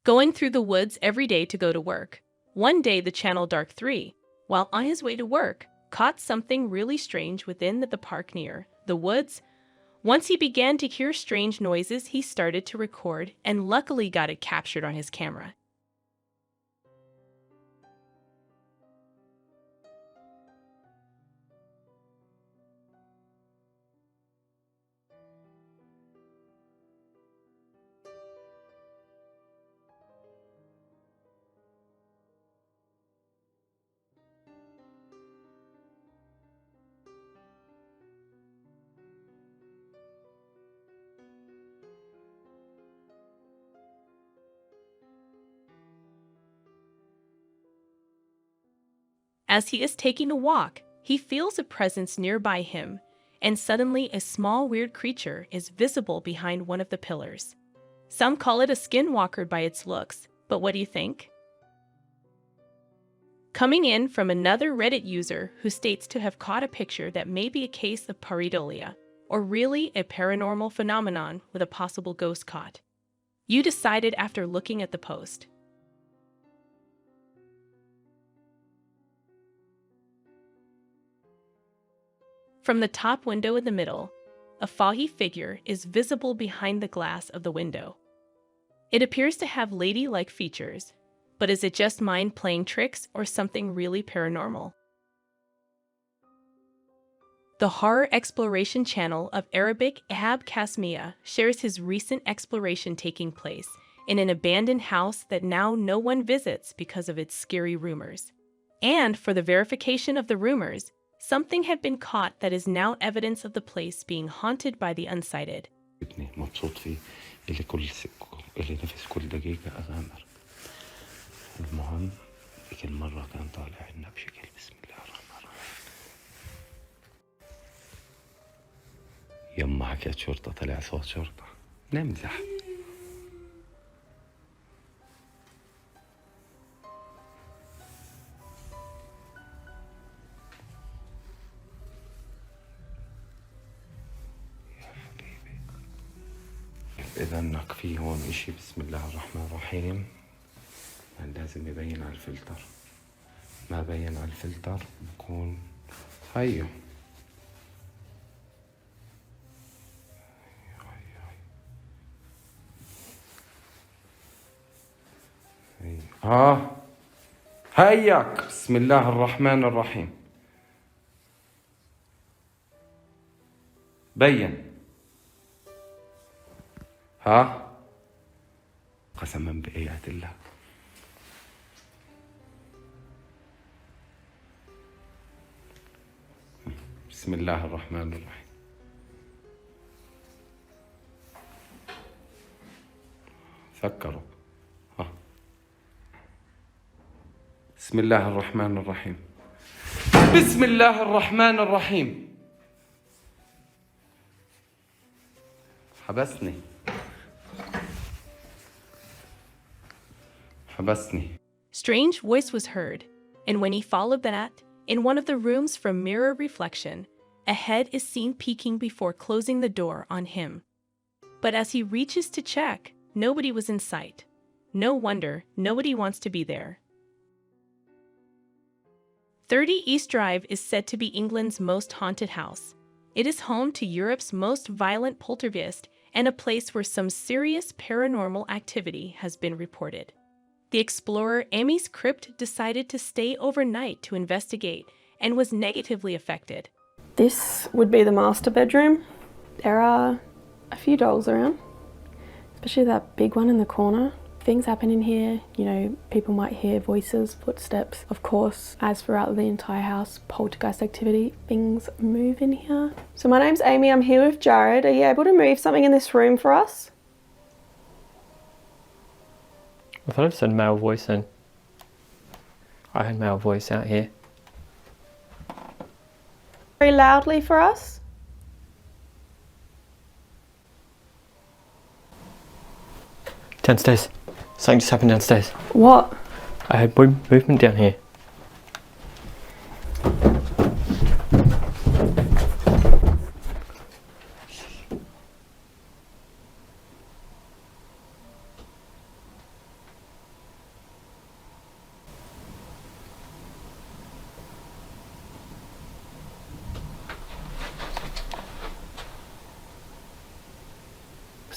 going through the woods every day to go to work. One day the Channel Dark 3, while on his way to work, caught something really strange within the park near the woods. Once he began to hear strange noises, he started to record and luckily got it captured on his camera. As he is taking a walk, he feels a presence nearby him, and suddenly a small weird creature is visible behind one of the pillars. Some call it a skinwalker by its looks, but what do you think? Coming in from another Reddit user who states to have caught a picture that may be a case of pareidolia, or really a paranormal phenomenon with a possible ghost caught. You decided after looking at the post. From the top window in the middle, a foggy figure is visible behind the glass of the window. It appears to have lady-like features, but is it just mind playing tricks or something really paranormal? The horror exploration channel of Arabic Ahab Kasmia shares his recent exploration taking place in an abandoned house that now no one visits because of its scary rumors. And for the verification of the rumors, something had been caught that is now evidence of the place being haunted by the unsighted. مبسوط فيه اللي نفس كل دقيقة أغامر. المهم ذيك المرة كان طالع لنا بشكل بسم الله الرحمن الرحيم. يما حكيت شرطة طلع صوت شرطة. نمزح. إذا نكفي هون إشي بسم الله الرحمن الرحيم. لازم يبين على الفلتر. ما بين على الفلتر بكون هيو. هياك بسم الله الرحمن الرحيم. بين. قسما بآيات الله. بسم الله الرحمن الرحيم. فكروا. بسم الله الرحمن الرحيم. بسم الله الرحمن الرحيم. حبسني. Strange voice was heard, and when he followed that, in one of the rooms from mirror reflection, a head is seen peeking before closing the door on him. But as he reaches to check, nobody was in sight. No wonder, nobody wants to be there. 30 East Drive is said to be England's most haunted house. It is home to Europe's most violent poltergeist and a place where some serious paranormal activity has been reported. The explorer Amy's crypt decided to stay overnight to investigate and was negatively affected. This would be the master bedroom. There are a few dolls around, especially that big one in the corner. Things happen in here, you know, people might hear voices, footsteps. Of course, as throughout the entire house, poltergeist activity, things move in here. So my name's Amy, I'm here with Jared. Are you able to move something in this room for us? I thought it said male voice in. I had male voice out here. Very loudly for us. Downstairs. Something just happened downstairs. What? I had movement down here.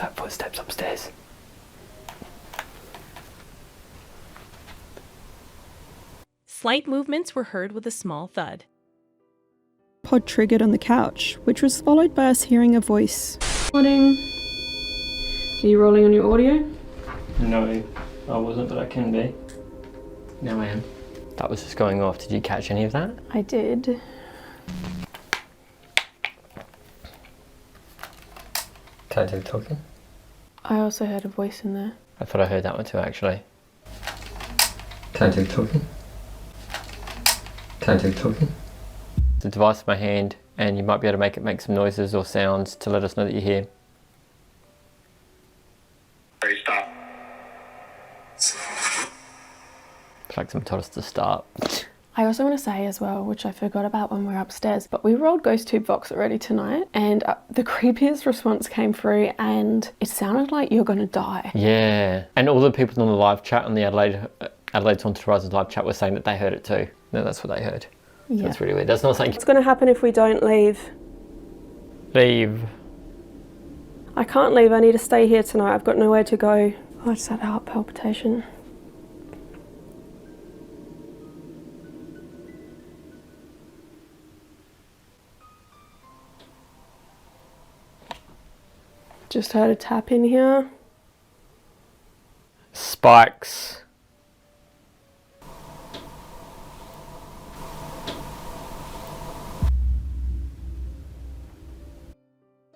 that footsteps upstairs? Slight movements were heard with a small thud. Pod triggered on the couch, which was followed by us hearing a voice. Morning. Are you rolling on your audio? No, I wasn't, but I can be. Now I am. That was just going off. Did you catch any of that? I did. Can I do the talking? I also heard a voice in there. I thought I heard that one too, actually. Can I do the talking? Can I do the talking? The device in my hand, and you might be able to make it make some noises or sounds to let us know that you're here. Ready, stop. It's like someone told us to start. I also want to say as well, which I forgot about when we were upstairs, but we rolled Ghost Tube Vox already tonight, and the creepiest response came through, and it sounded like you're gonna die. Yeah, and all the people on the live chat on the Adelaide's Haunted Horizons live chat were saying that they heard it too. No, that's what they heard. Yeah. That's really weird. That's not something. What's gonna happen if we don't leave? Leave. I can't leave, I need to stay here tonight, I've got nowhere to go. Oh, I just had a heart palpitation. Just heard a tap in here. Spikes.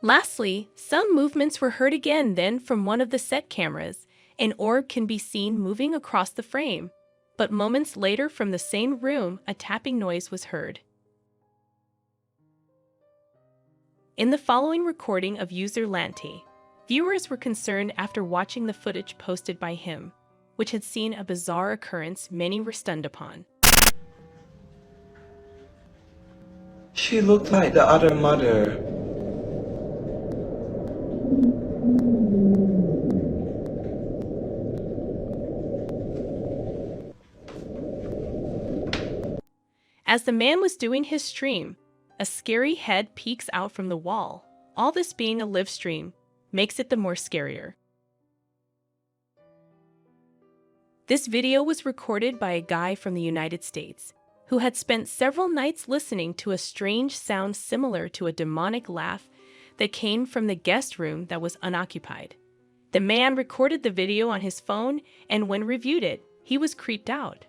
Lastly, some movements were heard again then from one of the set cameras. An orb can be seen moving across the frame, but moments later from the same room, a tapping noise was heard. In the following recording of user Lanty, viewers were concerned after watching the footage posted by him, which had seen a bizarre occurrence many were stunned upon. She looked like the other mother. As the man was doing his stream, a scary head peeks out from the wall. All this being a live stream makes it the more scarier. This video was recorded by a guy from the United States who had spent several nights listening to a strange sound similar to a demonic laugh that came from the guest room that was unoccupied. The man recorded the video on his phone, and when reviewed it, he was creeped out.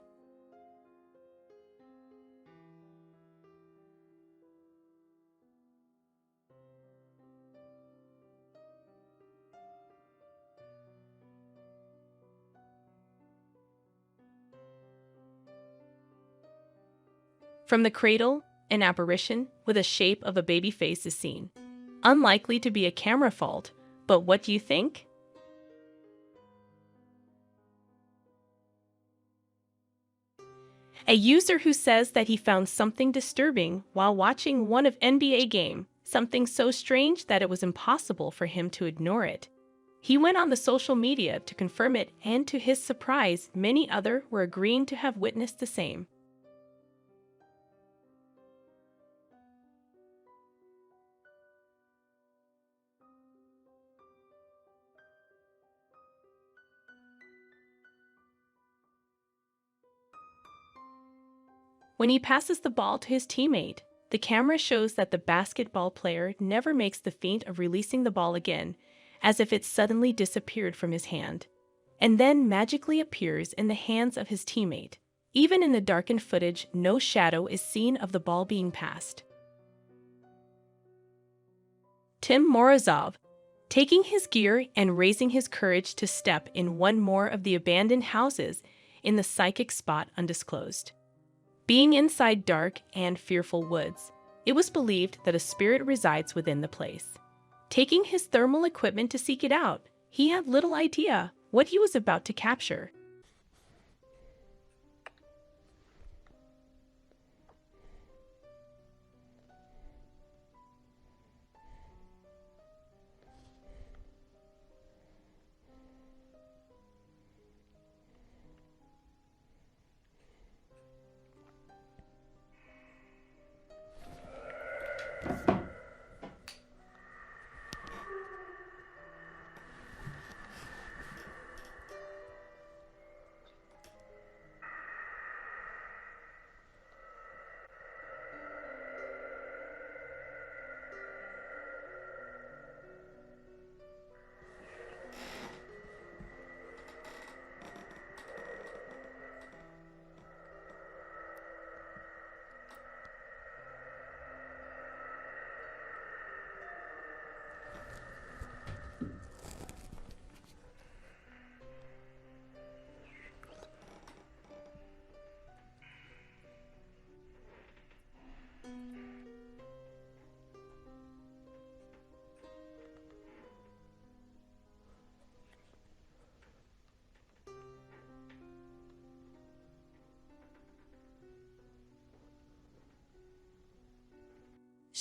From the cradle, an apparition with a shape of a baby face is seen. Unlikely to be a camera fault, but what do you think? A user who says that he found something disturbing while watching one of NBA game, something so strange that it was impossible for him to ignore it. He went on the social media to confirm it, and to his surprise, many others were agreeing to have witnessed the same. When he passes the ball to his teammate, the camera shows that the basketball player never makes the feint of releasing the ball again, as if it suddenly disappeared from his hand, and then magically appears in the hands of his teammate. Even in the darkened footage, no shadow is seen of the ball being passed. Tim Morozov, taking his gear and raising his courage to step in one more of the abandoned houses in the psychic spot undisclosed. Being inside dark and fearful woods, it was believed that a spirit resides within the place. Taking his thermal equipment to seek it out, he had little idea what he was about to capture.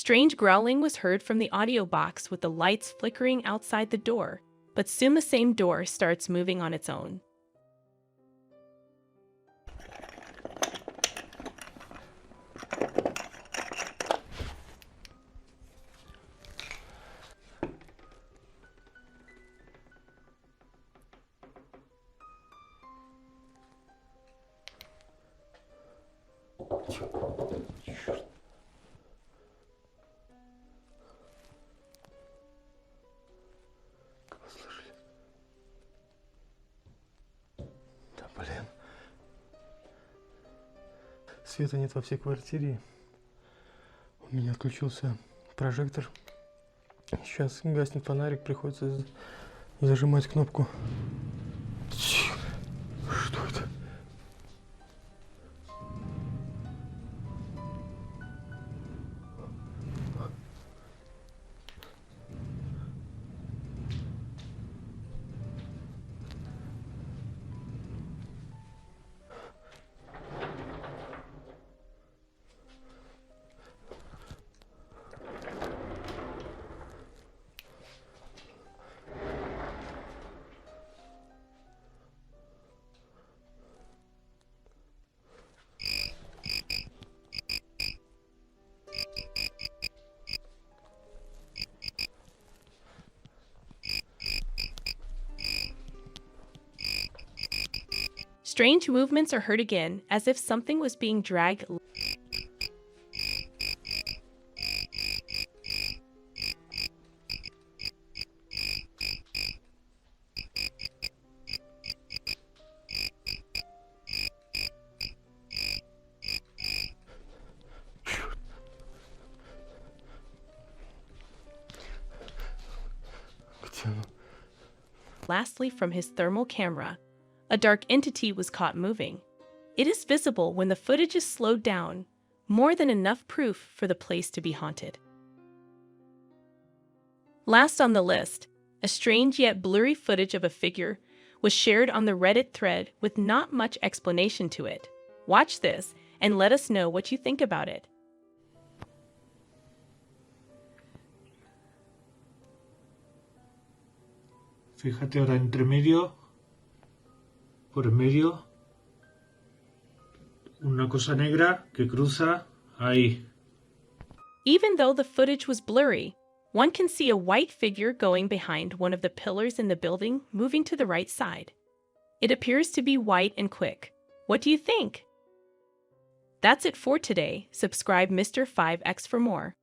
Strange growling was heard from the audio box with the lights flickering outside the door, but soon the same door starts moving on its own. Да блин. Света нет во всей квартире. У меня отключился прожектор. Сейчас гаснет фонарик, приходится зажимать кнопку. Что это? Strange movements are heard again, as if something was being dragged. Lastly, from his thermal camera, a dark entity was caught moving. It is visible when the footage is slowed down, more than enough proof for the place to be haunted. Last on the list, a strange yet blurry footage of a figure was shared on the Reddit thread with not much explanation to it. Watch this and let us know what you think about it. Fíjate ahora entre medio, por en medio, una cosa negra que cruza ahí. Even though the footage was blurry, one can see a white figure going behind one of the pillars in the building, moving to the right side. It appears to be white and quick. What do you think? That's it for today. Subscribe Mr. 5X for more.